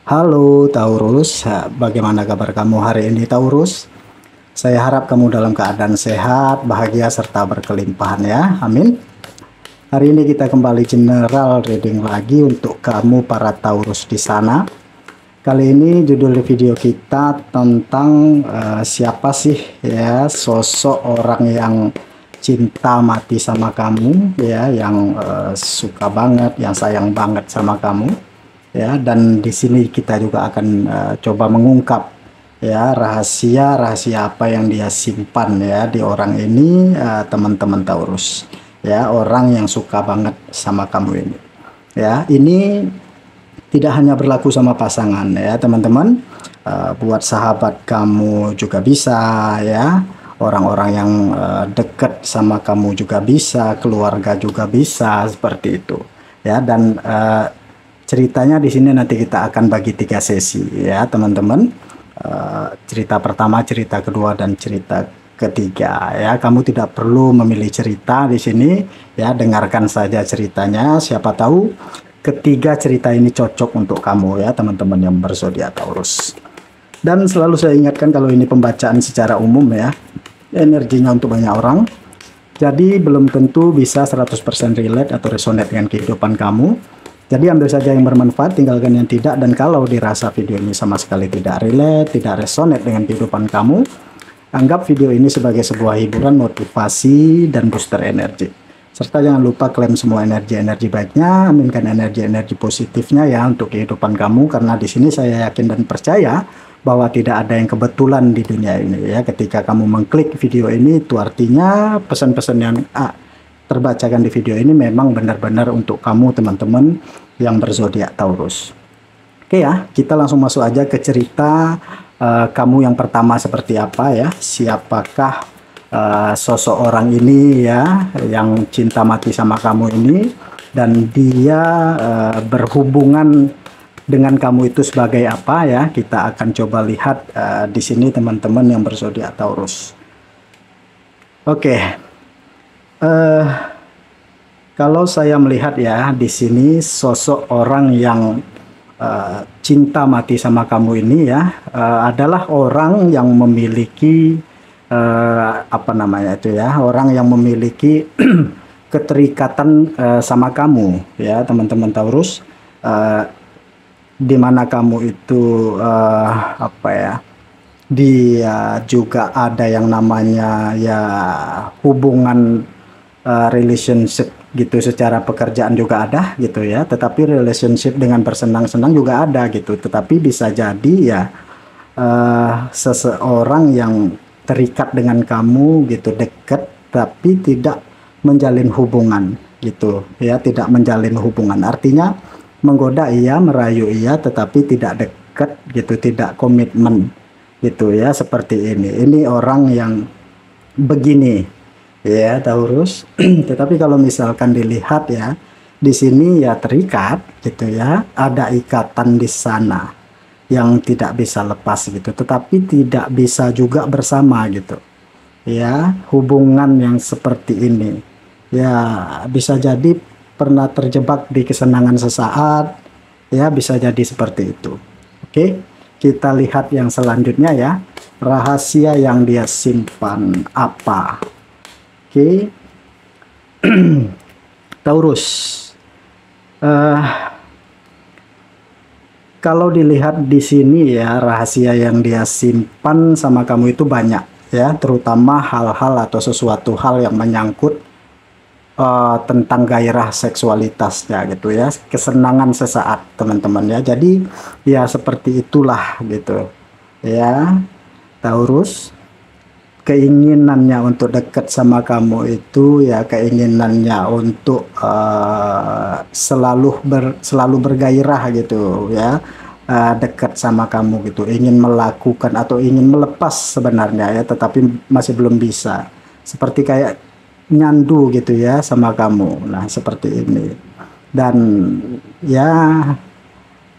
Halo Taurus, bagaimana kabar kamu hari ini Taurus? Saya harap kamu dalam keadaan sehat, bahagia, serta berkelimpahan ya, amin. Hari ini kita kembali general reading lagi untuk kamu para Taurus di sana. Kali ini judul video kita tentang siapa sih ya sosok orang yang cinta mati sama kamu ya, yang suka banget, yang sayang banget sama kamu. Ya, dan di sini kita juga akan coba mengungkap ya rahasia apa yang dia simpan ya di orang ini, teman-teman Taurus ya, orang yang suka banget sama kamu ini ya. Ini tidak hanya berlaku sama pasangan ya teman-teman, buat sahabat kamu juga bisa ya, orang-orang yang dekat sama kamu juga bisa, keluarga juga bisa, seperti itu ya. Dan ceritanya di sini nanti kita akan bagi 3 sesi ya teman-teman. Cerita pertama, cerita kedua, dan cerita ketiga ya. Kamu tidak perlu memilih cerita di sini ya, dengarkan saja ceritanya. Siapa tahu ketiga cerita ini cocok untuk kamu ya teman-teman yang berzodiak Taurus. Dan selalu saya ingatkan kalau ini pembacaan secara umum ya, energinya untuk banyak orang. Jadi belum tentu bisa 100% relate atau resonate dengan kehidupan kamu. Jadi ambil saja yang bermanfaat, tinggalkan yang tidak. Dan kalau dirasa video ini sama sekali tidak relate, tidak resonate dengan kehidupan kamu, anggap video ini sebagai sebuah hiburan, motivasi, dan booster energi. Serta jangan lupa klaim semua energi-energi baiknya, aminkan energi-energi positifnya ya untuk kehidupan kamu. Karena di sini saya yakin dan percaya bahwa tidak ada yang kebetulan di dunia ini ya. Ketika kamu mengklik video ini, itu artinya pesan-pesan yang terbacakan di video ini memang benar-benar untuk kamu teman-teman yang berzodiak Taurus. Oke ya, kita langsung masuk aja ke cerita kamu yang pertama seperti apa ya. Siapakah sosok orang ini ya, yang cinta mati sama kamu ini, dan dia berhubungan dengan kamu itu sebagai apa ya. Kita akan coba lihat di sini teman-teman yang berzodiak Taurus. Oke. Kalau saya melihat ya di sini sosok orang yang cinta mati sama kamu ini ya, adalah orang yang memiliki apa namanya itu ya, orang yang memiliki keterikatan sama kamu ya teman-teman Taurus, di mana kamu itu apa ya, dia juga ada yang namanya ya hubungan relationship gitu, secara pekerjaan juga ada gitu ya, tetapi relationship dengan bersenang-senang juga ada gitu. Tetapi bisa jadi ya seseorang yang terikat dengan kamu gitu, dekat tapi tidak menjalin hubungan gitu ya, tidak menjalin hubungan, artinya menggoda iya, merayu iya, tetapi tidak dekat gitu, tidak komitmen gitu ya, seperti ini. Ini orang yang begini ya Taurus. Tetapi kalau misalkan dilihat ya di sini ya terikat gitu ya, ada ikatan di sana yang tidak bisa lepas gitu, tetapi tidak bisa juga bersama gitu ya. Hubungan yang seperti ini ya bisa jadi pernah terjebak di kesenangan sesaat ya, bisa jadi seperti itu. Oke, kita lihat yang selanjutnya ya, rahasia yang dia simpan apa. Oke. Taurus, kalau dilihat di sini ya, rahasia yang dia simpan sama kamu itu banyak ya, terutama hal-hal atau sesuatu hal yang menyangkut tentang gairah seksualitasnya gitu ya, kesenangan sesaat teman-teman ya. Jadi ya seperti itulah gitu ya Taurus. Keinginannya untuk dekat sama kamu itu ya, keinginannya untuk selalu bergairah gitu ya, dekat sama kamu gitu, ingin melakukan atau ingin melepas sebenarnya ya, tetapi masih belum bisa, seperti kayak nyandu gitu ya sama kamu. Nah seperti ini. Dan ya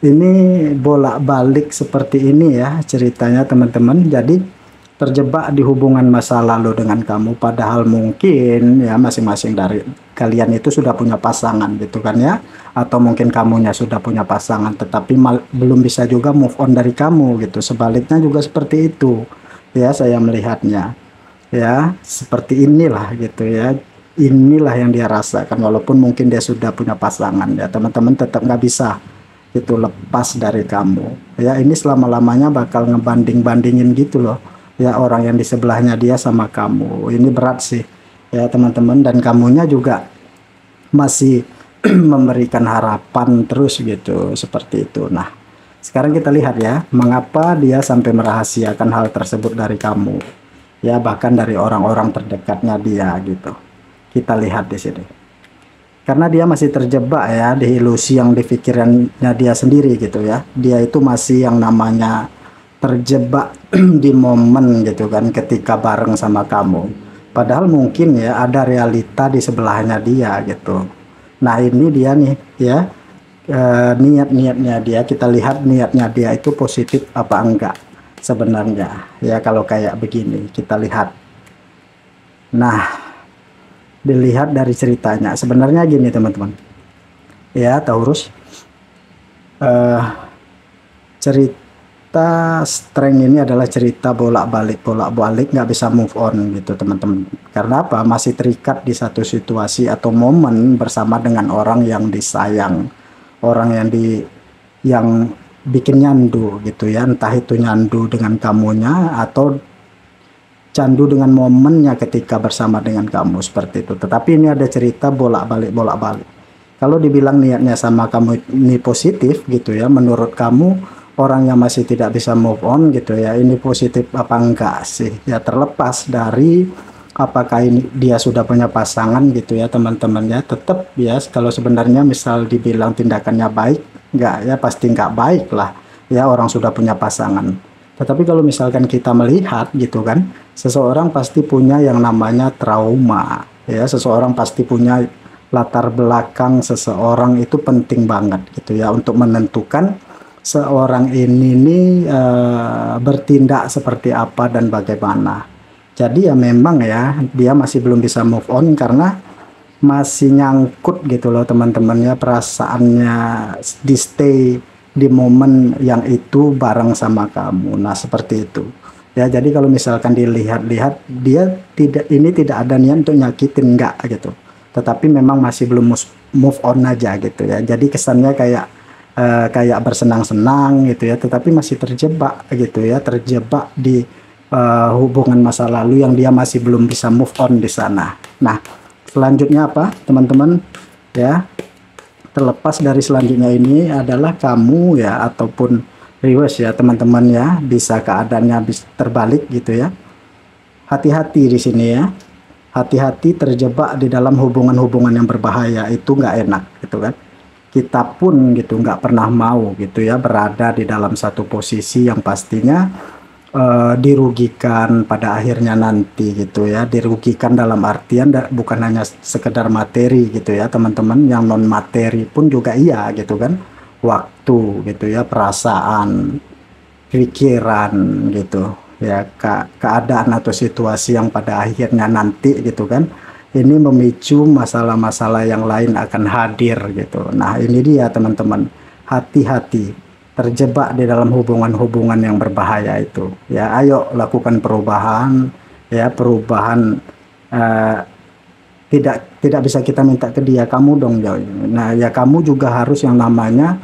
ini bolak-balik seperti ini ya ceritanya teman-teman. Jadi terjebak di hubungan masa lalu dengan kamu, padahal mungkin ya masing-masing dari kalian itu sudah punya pasangan gitu kan ya, atau mungkin kamunya sudah punya pasangan tetapi belum bisa juga move on dari kamu gitu. Sebaliknya juga seperti itu ya, saya melihatnya ya, seperti inilah gitu ya. Inilah yang dia rasakan, walaupun mungkin dia sudah punya pasangan ya teman-teman, tetap nggak bisa itu lepas dari kamu ya. Ini selama-lamanya bakal ngebanding-bandingin gitu loh ya, orang yang di sebelahnya dia sama kamu. Ini berat sih ya teman-teman, dan kamunya juga masih memberikan harapan terus gitu, seperti itu. Nah, sekarang kita lihat ya, mengapa dia sampai merahasiakan hal tersebut dari kamu ya, bahkan dari orang-orang terdekatnya dia gitu. Kita lihat di sini, karena dia masih terjebak ya di ilusi yang di pikirannya dia sendiri gitu ya. Dia itu masih yang namanya terjebak di momen gitu kan, ketika bareng sama kamu, padahal mungkin ya ada realita di sebelahnya dia gitu. Nah, ini dia nih ya, niat-niatnya dia. Kita lihat niatnya dia itu positif apa enggak sebenarnya ya, kalau kayak begini kita lihat. Nah, dilihat dari ceritanya sebenarnya gini teman-teman ya, Taurus, cerita strength ini adalah cerita bolak-balik nggak bisa move on gitu teman-teman. Karena apa? Masih terikat di satu situasi atau momen bersama dengan orang yang disayang, orang yang bikin nyandu gitu ya, entah itu nyandu dengan kamunya atau candu dengan momennya ketika bersama dengan kamu, seperti itu. Tetapi ini ada cerita bolak-balik. Kalau dibilang niatnya sama kamu ini positif gitu ya, menurut kamu orang yang masih tidak bisa move on gitu ya, ini positif apa enggak sih ya, terlepas dari apakah ini dia sudah punya pasangan gitu ya teman-teman ya. Tetap ya, kalau sebenarnya misal dibilang tindakannya baik enggak ya, pasti enggak baik lah ya, orang sudah punya pasangan. Tetapi kalau misalkan kita melihat gitu kan, seseorang pasti punya yang namanya trauma ya, seseorang pasti punya latar belakang. Seseorang itu penting banget gitu ya untuk menentukan seorang ini nih bertindak seperti apa dan bagaimana. Jadi ya memang ya, dia masih belum bisa move on karena masih nyangkut gitu loh teman-teman ya, perasaannya di stay di momen yang itu bareng sama kamu. Nah, seperti itu ya. Jadi kalau misalkan dilihat-lihat, dia tidak ada niat untuk nyakitin, enggak gitu, tetapi memang masih belum move on aja gitu ya. Jadi kesannya kayak bersenang-senang gitu ya, tetapi masih terjebak gitu ya, terjebak di hubungan masa lalu yang dia masih belum bisa move on di sana. Nah, selanjutnya apa teman-teman ya, terlepas dari selanjutnya ini adalah kamu ya, ataupun reverse ya teman-teman ya, bisa keadaannya terbalik gitu ya. Hati-hati di sini ya, hati-hati terjebak di dalam hubungan-hubungan yang berbahaya, itu nggak enak gitu kan. Kita pun gitu nggak pernah mau gitu ya berada di dalam satu posisi yang pastinya dirugikan pada akhirnya nanti gitu ya. Dirugikan dalam artian bukan hanya sekedar materi gitu ya teman-teman, yang non materi pun juga iya gitu kan, waktu gitu ya, perasaan, pikiran gitu ya, keadaan atau situasi yang pada akhirnya nanti gitu kan, ini memicu masalah-masalah yang lain akan hadir gitu. Nah, ini dia teman-teman, hati-hati terjebak di dalam hubungan-hubungan yang berbahaya itu ya. Ayo lakukan perubahan ya, perubahan tidak bisa kita minta ke dia, kamu dong ya. Nah ya, kamu juga harus yang namanya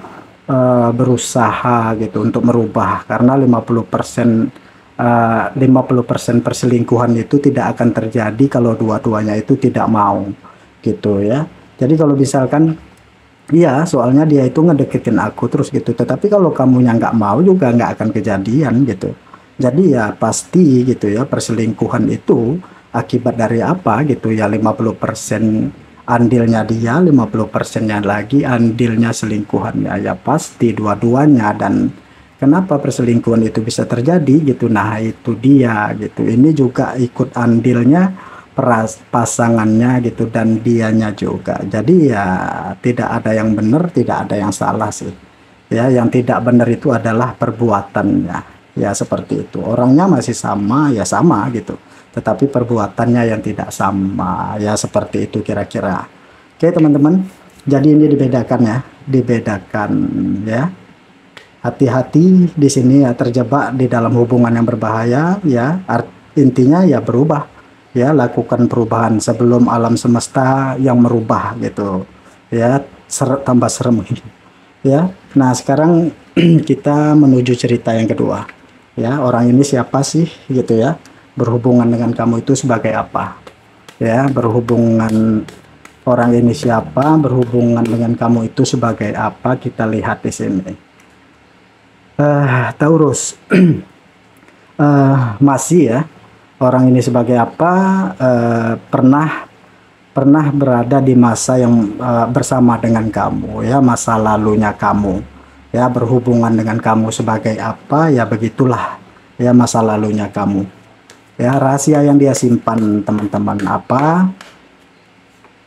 berusaha gitu untuk merubah, karena 50% perselingkuhan itu tidak akan terjadi kalau dua-duanya itu tidak mau gitu ya. Jadi kalau misalkan iya, soalnya dia itu ngedeketin aku terus gitu, tetapi kalau kamunya nggak mau juga nggak akan kejadian gitu. Jadi ya pasti gitu ya, perselingkuhan itu akibat dari apa gitu ya, 50% andilnya dia, 50%-nya lagi andilnya selingkuhannya ya, pasti dua-duanya. Dan kenapa perselingkuhan itu bisa terjadi gitu, nah itu dia gitu, ini juga ikut andilnya pasangannya gitu, dan dianya juga. Jadi ya tidak ada yang benar, tidak ada yang salah sih ya. Yang tidak benar itu adalah perbuatannya ya, seperti itu. Orangnya masih sama ya, sama gitu, tetapi perbuatannya yang tidak sama ya, seperti itu kira-kira. Oke teman-teman, jadi ini dibedakan ya, dibedakan ya. Hati-hati di sini ya, terjebak di dalam hubungan yang berbahaya ya. Intinya ya berubah ya, lakukan perubahan sebelum alam semesta yang merubah gitu ya, tambah serem ya. Nah sekarang kita menuju cerita yang kedua ya. Orang ini siapa sih gitu ya, berhubungan dengan kamu itu sebagai apa ya, berhubungan orang ini siapa, berhubungan dengan kamu itu sebagai apa, kita lihat di sini. Taurus. Masih ya, orang ini sebagai apa, pernah berada di masa yang bersama dengan kamu ya, masa lalunya kamu ya, berhubungan dengan kamu sebagai apa ya, begitulah ya masa lalunya kamu ya. Rahasia yang dia simpan teman-teman apa,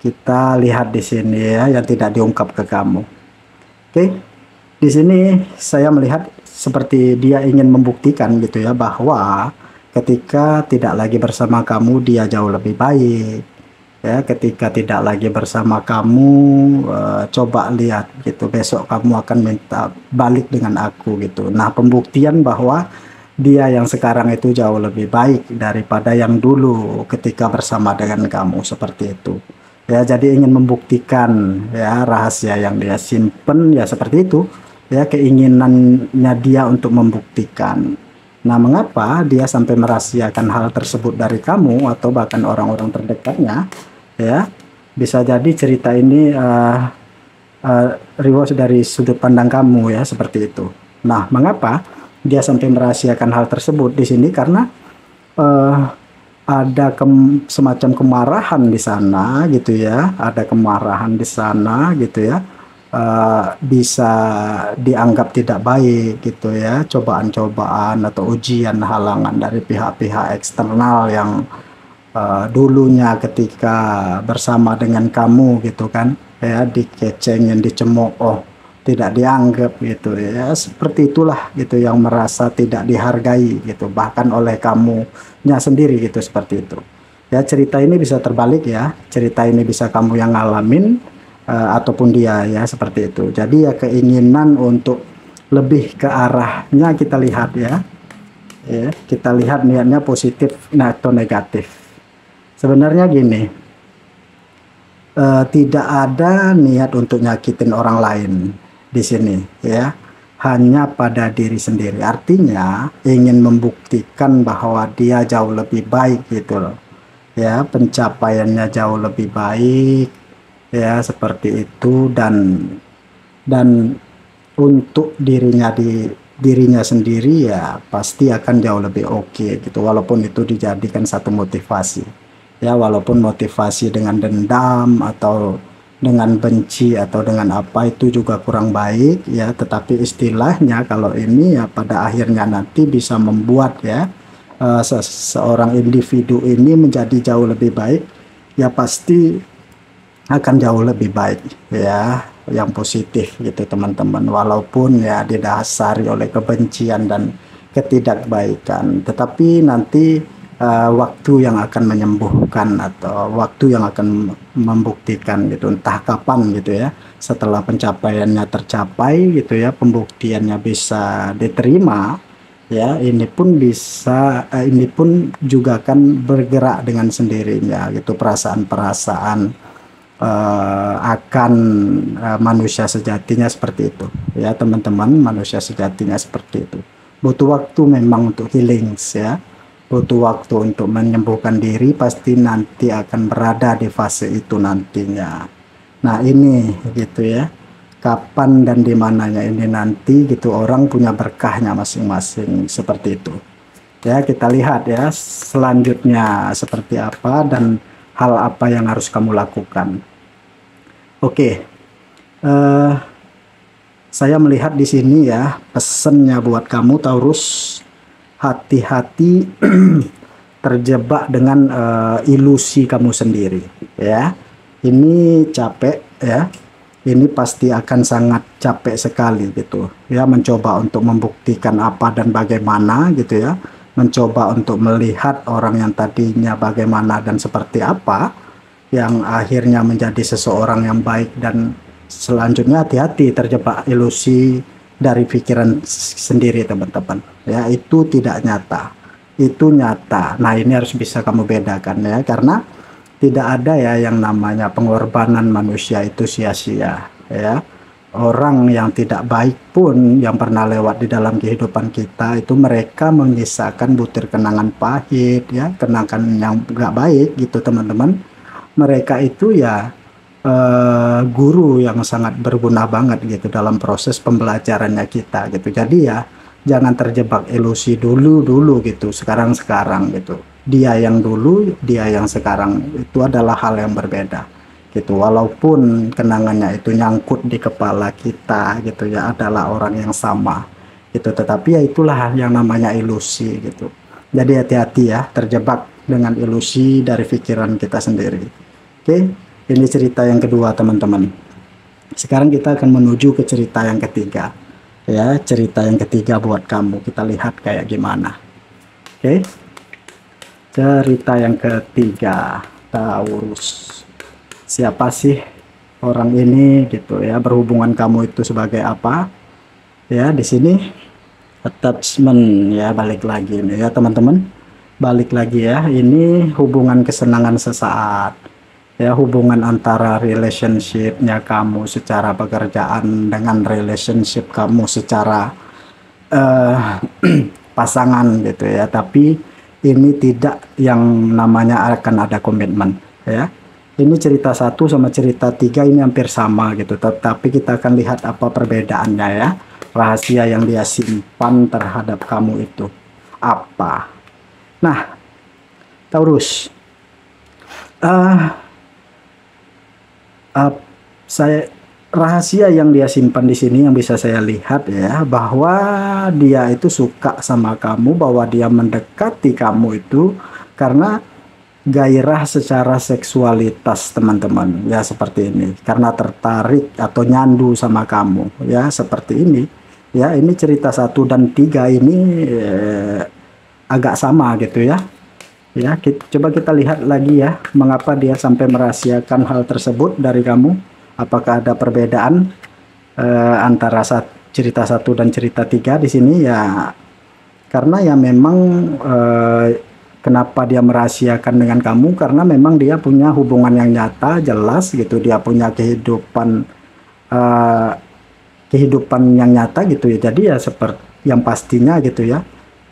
kita lihat di sini ya, yang tidak diungkap ke kamu. Oke, di sini saya melihat seperti dia ingin membuktikan gitu ya, bahwa ketika tidak lagi bersama kamu dia jauh lebih baik ya. Ketika tidak lagi bersama kamu, coba lihat gitu, besok kamu akan minta balik dengan aku gitu. Nah pembuktian bahwa dia yang sekarang itu jauh lebih baik daripada yang dulu ketika bersama dengan kamu, seperti itu ya. Jadi ingin membuktikan ya, rahasia yang dia simpen ya seperti itu ya, keinginannya dia untuk membuktikan. Nah mengapa dia sampai merahasiakan hal tersebut dari kamu atau bahkan orang-orang terdekatnya ya? Bisa jadi cerita ini rewatch dari sudut pandang kamu ya, seperti itu. Nah mengapa dia sampai merahasiakan hal tersebut di sini? Karena ada semacam kemarahan di sana gitu ya, ada kemarahan di sana gitu ya. Bisa dianggap tidak baik gitu ya, cobaan-cobaan atau ujian, halangan dari pihak-pihak eksternal yang dulunya ketika bersama dengan kamu gitu kan ya, dikecengin, dicemooh, tidak dianggap gitu ya, seperti itulah gitu, yang merasa tidak dihargai gitu, bahkan oleh kamunya sendiri gitu, seperti itu ya. Cerita ini bisa terbalik ya, cerita ini bisa kamu yang ngalamin ataupun dia ya, seperti itu. Jadi ya keinginan untuk lebih ke arahnya kita lihat ya, kita lihat niatnya positif atau negatif. Sebenarnya gini, tidak ada niat untuk nyakitin orang lain di sini ya, hanya pada diri sendiri. Artinya ingin membuktikan bahwa dia jauh lebih baik gitu loh ya, pencapaiannya jauh lebih baik ya, seperti itu. Dan untuk dirinya sendiri ya pasti akan jauh lebih oke gitu, walaupun itu dijadikan satu motivasi ya, walaupun motivasi dengan dendam atau dengan benci atau dengan apa, itu juga kurang baik ya. Tetapi istilahnya kalau ini ya pada akhirnya nanti bisa membuat ya seorang individu ini menjadi jauh lebih baik ya, pasti akan jauh lebih baik ya, yang positif gitu teman-teman, walaupun ya didasari oleh kebencian dan ketidakbaikan. Tetapi nanti waktu yang akan menyembuhkan atau waktu yang akan membuktikan gitu, entah kapan gitu ya, setelah pencapaiannya tercapai gitu ya, pembuktiannya bisa diterima ya, ini pun bisa ini pun juga kan bergerak dengan sendirinya gitu, perasaan-perasaan akan manusia sejatinya, seperti itu ya teman-teman. Manusia sejatinya seperti itu, butuh waktu memang untuk healing ya, butuh waktu untuk menyembuhkan diri, pasti nanti akan berada di fase itu nantinya. Nah ini gitu ya, kapan dan di mananya ini nanti gitu, orang punya berkahnya masing-masing, seperti itu ya. Kita lihat ya selanjutnya seperti apa dan hal apa yang harus kamu lakukan. Oke, saya melihat di sini ya, pesannya buat kamu Taurus, hati-hati terjebak dengan ilusi kamu sendiri ya. Ini capek ya, ini pasti akan sangat capek sekali gitu ya, mencoba untuk membuktikan apa dan bagaimana gitu ya, mencoba untuk melihat orang yang tadinya bagaimana dan seperti apa yang akhirnya menjadi seseorang yang baik, dan selanjutnya hati-hati terjebak ilusi dari pikiran sendiri teman-teman ya. Itu tidak nyata, itu nyata. Nah ini harus bisa kamu bedakan ya, karena tidak ada ya yang namanya pengorbanan manusia itu sia-sia ya. Orang yang tidak baik pun yang pernah lewat di dalam kehidupan kita itu, mereka menyisakan butir kenangan pahit ya, kenangan yang gak baik gitu teman-teman. Mereka itu ya guru yang sangat berguna banget gitu dalam proses pembelajarannya kita gitu. Jadi ya jangan terjebak ilusi dulu gitu, sekarang gitu. Dia yang dulu, dia yang sekarang, itu adalah hal yang berbeda gitu. Walaupun kenangannya itu nyangkut di kepala kita gitu ya, adalah orang yang sama gitu, tetapi ya itulah yang namanya ilusi gitu. Jadi hati-hati ya terjebak dengan ilusi dari pikiran kita sendiri. Oke, ini cerita yang kedua teman-teman. Sekarang kita akan menuju ke cerita yang ketiga ya. Cerita yang ketiga buat kamu, kita lihat kayak gimana. Oke, cerita yang ketiga, Taurus. Siapa sih orang ini gitu ya, berhubungan kamu itu sebagai apa ya. Di sini attachment ya, balik lagi nih ya teman-teman, balik lagi ya. Ini hubungan kesenangan sesaat ya, hubungan antara relationshipnya kamu secara pekerjaan dengan relationship kamu secara pasangan gitu ya. Tapi ini tidak yang namanya akan ada komitmen ya. Ini cerita 1 sama cerita 3 ini hampir sama gitu, tetapi kita akan lihat apa perbedaannya ya. Rahasia yang dia simpan terhadap kamu itu apa. Nah Taurus, rahasia yang dia simpan di sini yang bisa saya lihat ya, bahwa dia itu suka sama kamu, bahwa dia mendekati kamu itu karena gairah secara seksualitas teman-teman ya, seperti ini, karena tertarik atau nyandu sama kamu ya, seperti ini ya. Ini cerita 1 dan 3 ini agak sama gitu ya. Ya, coba kita lihat lagi ya, mengapa dia sampai merahasiakan hal tersebut dari kamu. Apakah ada perbedaan antara cerita 1 dan cerita 3 di sini ya? Karena ya memang kenapa dia merahasiakan dengan kamu, karena memang dia punya hubungan yang nyata, jelas gitu. Dia punya kehidupan yang nyata gitu ya. Jadi ya seperti yang pastinya gitu ya,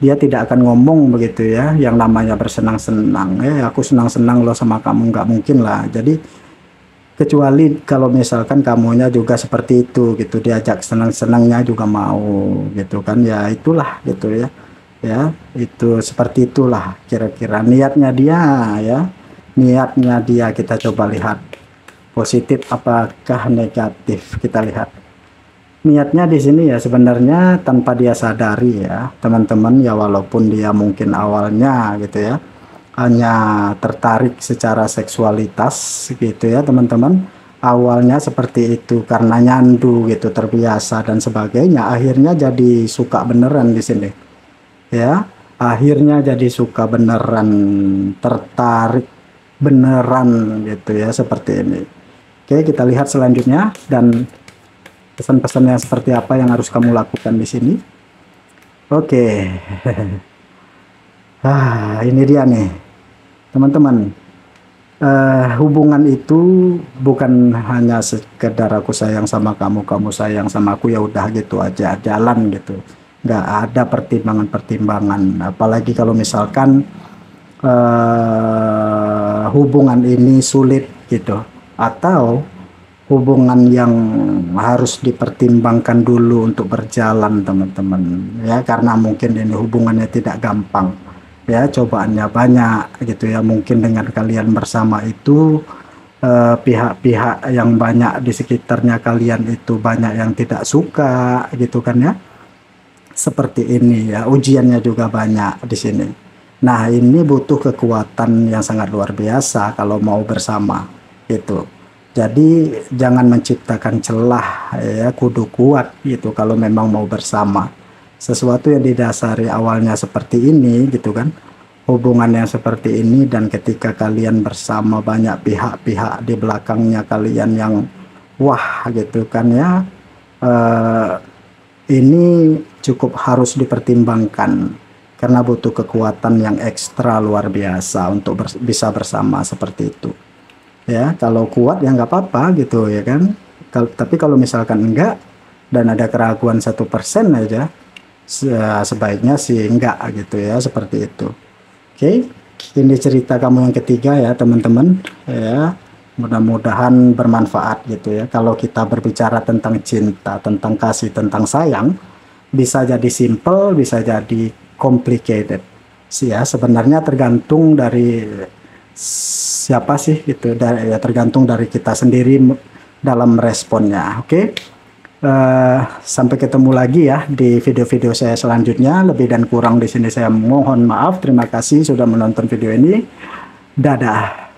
dia tidak akan ngomong begitu ya yang namanya bersenang-senang aku senang-senang loh sama kamu, nggak mungkin lah. Jadi kecuali kalau misalkan kamunya juga seperti itu gitu, diajak senang-senangnya juga mau gitu kan ya. Itulah gitu ya. Ya itu seperti itulah kira-kira niatnya dia ya. Niatnya dia kita coba lihat, positif apakah negatif. Kita lihat niatnya di sini ya, sebenarnya tanpa dia sadari ya teman-teman ya. Walaupun dia mungkin awalnya gitu ya hanya tertarik secara seksualitas gitu ya teman-teman, awalnya seperti itu karena nyandu gitu, terbiasa dan sebagainya, akhirnya jadi suka beneran di sini ya. Akhirnya jadi suka beneran, tertarik beneran gitu ya, seperti ini. Oke, kita lihat selanjutnya dan pesan-pesannya seperti apa yang harus kamu lakukan di sini. Oke. Ini dia nih teman-teman. Hubungan itu bukan hanya sekedar aku sayang sama kamu, kamu sayang sama aku, ya udah gitu aja jalan gitu. Nggak ada pertimbangan-pertimbangan, apalagi kalau misalkan hubungan ini sulit gitu, atau hubungan yang harus dipertimbangkan dulu untuk berjalan teman-teman ya, karena mungkin ini hubungannya tidak gampang ya, cobaannya banyak gitu ya. Mungkin dengan kalian bersama itu pihak-pihak yang banyak di sekitarnya kalian itu banyak yang tidak suka gitu kan ya. Seperti ini ya, ujiannya juga banyak di sini. Nah ini butuh kekuatan yang sangat luar biasa kalau mau bersama itu. Jadi jangan menciptakan celah ya, kudu kuat gitu kalau memang mau bersama. Sesuatu yang didasari awalnya seperti ini gitu kan, hubungan yang seperti ini, dan ketika kalian bersama banyak pihak-pihak di belakangnya kalian yang wah gitu kan ya, ini cukup harus dipertimbangkan karena butuh kekuatan yang ekstra luar biasa untuk bisa bersama seperti itu ya. Kalau kuat ya nggak apa-apa gitu ya kan, tapi kalau misalkan enggak dan ada keraguan 1% aja, sebaiknya sih enggak gitu ya, seperti itu. Oke, ini cerita kamu yang ketiga ya teman-teman ya. Mudah-mudahan bermanfaat gitu ya. Kalau kita berbicara tentang cinta, tentang kasih, tentang sayang, bisa jadi simple, bisa jadi complicated sih ya. Sebenarnya tergantung dari siapa sih gitu, ya tergantung dari kita sendiri dalam responnya. Oke. Sampai ketemu lagi ya di video-video saya selanjutnya. Lebih dan kurang di sini saya mohon maaf. Terima kasih sudah menonton video ini. Dadah.